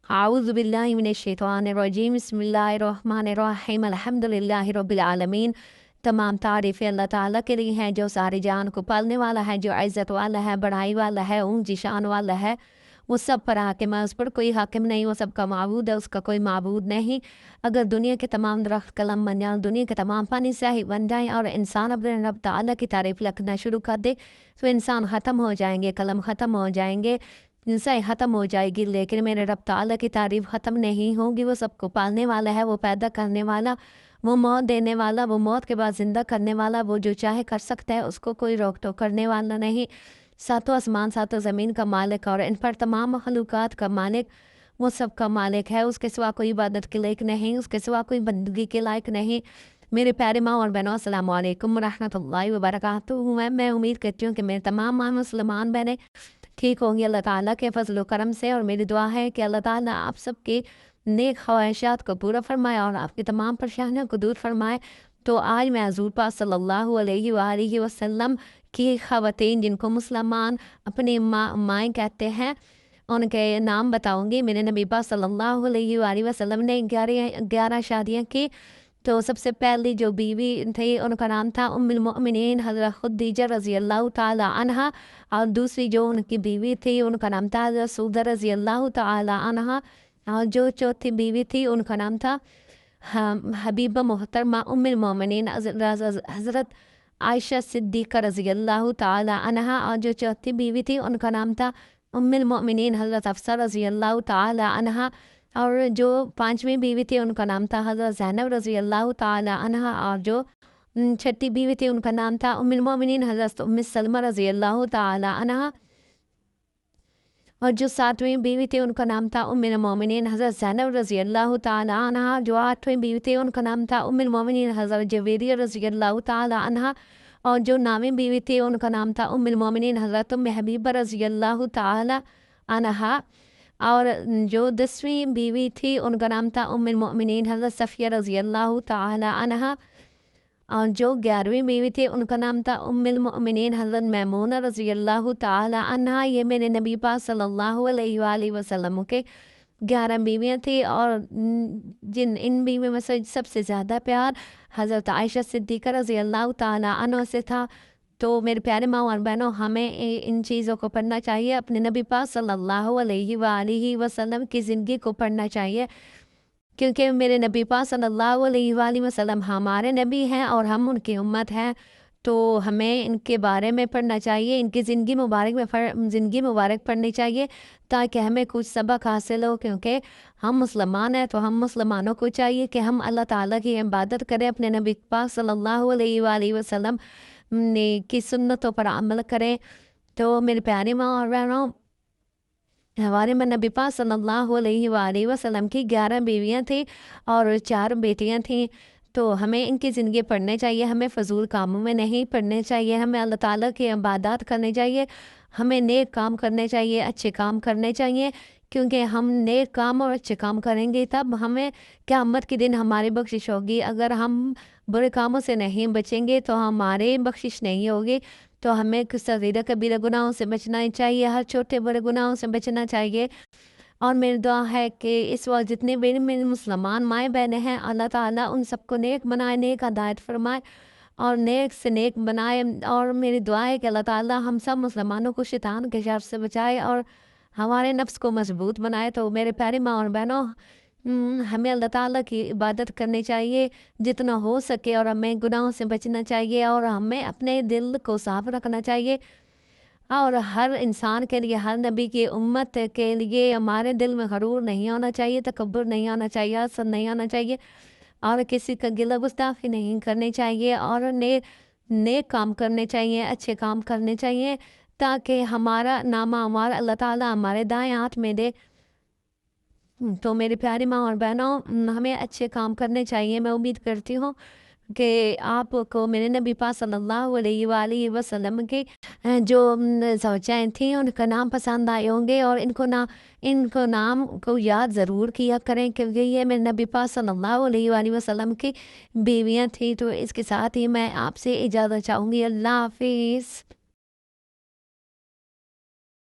اعوذ باللہ من الشیطان الرجیم بسم اللہ الرحمن الرحیم الحمدللہ رب العالمین۔ تمام تعریفیں اللہ تعالیٰ کے لیے ہیں جو ساری جان کو پالنے والا ہے، جو عزت والا ہے، بڑائی والا ہے، اونچی شان والا ہے۔ وہ سب پر حاکم ہے، اس پر کوئی حاکم نہیں، وہ سب کا معبود ہے، اس کا کوئی معبود نہیں۔ اگر دنیا کے تمام درخت قلم بن جائیں، دنیا کے تمام پانی سیاہی بن جائیں اور انسان اپنے رب تعالیٰ کی تعریف لکھنا شروع کر دے تو انسان ختم ہو جائیں گے، قلم ختم ہو جائیں گے، سیاہی ختم ہو جائے گی، لیکن میرے رب تعالیٰ کی تعریف ختم نہیں ہوگی۔ وہ سب کو پالنے والا ہے، وہ پیدا کرنے والا، وہ موت دینے والا، وہ موت کے بعد زندہ کرنے والا، وہ جو چاہے کر سکتا ہے، اس کو کوئی روک ٹوک کرنے والا نہیں۔ ساتوں آسمان ساتوں زمین کا مالک اور ان پر تمام مخلوقات کا مالک، وہ سب کا مالک ہے۔ اس کے سوا کوئی عبادت کے لائق نہیں، اس کے سوا کوئی بندگی کے لائق نہیں۔ میرے پیارے ماں اور بہنوں، السلام علیکم ورحمۃ اللہ وبرکاتہ۔ میں امید کرتی ہوں کہ میرے تمام ماں مسلمان بہنیں ٹھیک ہوں گی اللہ تعالیٰ کے فضل و کرم سے، اور میری دعا ہے کہ اللہ تعالیٰ آپ سب کی نیک خواہشات کو پورا فرمائے اور آپ کی تمام پریشانیوں کو دور فرمائے۔ تو آج میں حضور پاک صلی اللہ علیہ وآلہ وسلم کی خواتین، جن کو مسلمان اپنی مائیں کہتے ہیں، ان کے نام بتاؤں گی۔ میرے نبی پاک صلی اللہ علیہ وآلہ وسلم نے 11 شادیاں کی۔ تو سب سے پہلی جو بیوی تھی ان کا نام تھا ام المؤمنین حضرت خدیجہ رضی اللہ تعالی عنہا، اور دوسری جو ان کی بیوی تھی ان کا نام تھا حضرت سودہ رضی اللہ تعالی عنہا، اور جو چوتھی بیوی تھی ان کا نام تھا حبیبہ محترمہ ام المؤمنین حضرت عائشہ صدیقہ رضی اللہ تعالی عنہا، اور جو چوتھی بیوی تھی ان کا نام تھا ام المؤمنین حضرت حفصہ رضی اللہ تعالی عنہا، اور جو پانچویں بیوی تھی ان کا نام تھا حضرت زینب رضی اللہ تعالی عنہا، اور جو چھٹی بیوی تھی ان کا نام تھا ام المؤمنین حضرت ام سلمہ رضی اللہ تعالی عنہا، اور جو ساتویں بیوی تھی ان کا نام تھا ام المؤمنین حضرت زینب رضی اللہ تعالی عنہا، جو آٹھویں بیوی تھی ان کا نام تھا ام المؤمنین حضرت جویریہ رضی اللہ تعالی عنہا، اور جو نویں بیوی تھی ان کا نام تھا ام المؤمنین حضرت ام حبیبہ رضی اللہ تعالی عنہا، اور جو 10ویں بیوی تھی ان کا نام تھا ام المؤمنین حضرت صفیہ رضی اللہ تعالی عنہا، اور جو 11ویں بیوی تھی ان کا نام تھا ام المؤمنین حضرت میمونہ رضی اللہ تعالی عنہا۔ یہ میرے نبی پاک صلی اللہ علیہ وآلہ وسلم کے 11 بیویاں تھیں، اور ان بیویوں میں سے سب سے زیادہ پیار حضرت عائشہ صدیقہ رضی اللہ تعالی عنہ سے تھا۔ تو میرے پیارے ماں اور بہنوں، ہمیں ان چیزوں کو پڑھنا چاہیے، اپنے نبی پاک صلی اللہ علیہ وآلہ وسلم کی زندگی کو پڑھنا چاہیے، کیونکہ میرے نبی پاک صلی اللہ علیہ وآلہ وسلم ہمارے نبی ہیں اور ہم ان کی امت ہیں۔ تو ہمیں ان کے بارے میں پڑھنا چاہیے، ان کی زندگی مبارک پڑھنی چاہیے، تاکہ ہمیں کچھ سبق حاصل ہو، کیونکہ ہم مسلمان ہیں تو ہم مسلمانوں کو چاہیے کہ ہم اللہ تعالیٰ کی عبادت کریں، اپنے نبی پاک صلی اللہ علیہ وآلہ وسلم کی سنتوں پر عمل کریں۔ تو میرے پیارے ماں اور بہنوں، ہمارے نبی پاک صلی اللہ علیہ وآلہ وسلم کی 11 بیویاں تھیں اور 4 بیٹیاں تھیں۔ تو ہمیں ان کی زندگی پڑھنے چاہیے، ہمیں فضول کاموں میں نہیں پڑھنے چاہیے، ہمیں اللہ تعالیٰ کی عبادات کرنے چاہیے، ہمیں نیک کام کرنے چاہیے، اچھے کام کرنے چاہیے، کیونکہ ہم نیک کام اور اچھے کام کریں گے تب ہمیں قیامت کے دن ہماری بخشش ہوگی۔ اگر ہم برے کاموں سے نہیں بچیں گے تو ہمارے بخشش نہیں ہوگی۔ تو ہمیں صغیرہ کبیرہ گناہوں سے بچنا چاہیے، ہر چھوٹے بڑے گناہوں سے بچنا چاہیے۔ اور میری دعا ہے کہ اس وقت جتنے بھی میرے مسلمان مائیں بہنیں ہیں، اللہ تعالیٰ ان سب کو نیک بنائے، نیک ہدایت فرمائے اور نیک سے نیک بنائے۔ اور میری دعا ہے کہ اللہ تعالیٰ ہم سب مسلمانوں کو شیطان کے شر سے بچائے اور ہمارے نفس کو مضبوط بنائے۔ تو میرے پیارے ماں اور بہنوں، ہمیں اللہ تعالیٰ کی عبادت کرنی چاہیے جتنا ہو سکے، اور ہمیں گناہوں سے بچنا چاہیے، اور ہمیں اپنے دل کو صاف رکھنا چاہیے، اور ہر انسان کے لیے، ہر نبی کی امت کے لیے ہمارے دل میں غرور نہیں ہونا چاہیے، تکبر نہیں ہونا چاہیے، حسد نہیں ہونا چاہیے، اور کسی کا گلہ گستاخی نہیں کرنی چاہیے، اور نیک کام کرنے چاہیے، اچھے کام کرنے چاہیے، تاکہ ہمارا نامہ ہمارا اللہ تعالیٰ ہمارے دائیں ہاتھ میں دے۔ تو میرے پیارے ماں اور بہنوں، ہمیں اچھے کام کرنے چاہیے۔ میں امید کرتی ہوں کہ آپ کو میرے نبی پاک صلی اللہ علیہ وآلہ وسلم کے جو زوجائیں تھیں ان کا نام پسند آئے ہوں گے، اور ان کو نام کو یاد ضرور کیا کریں، کیونکہ یہ میرے نبی پاک صلی اللہ علیہ وآلہ وسلم کی بیویاں تھیں۔ تو اس کے ساتھ ہی میں آپ سے اجازت چاہوں گی۔ اللہ حافظ۔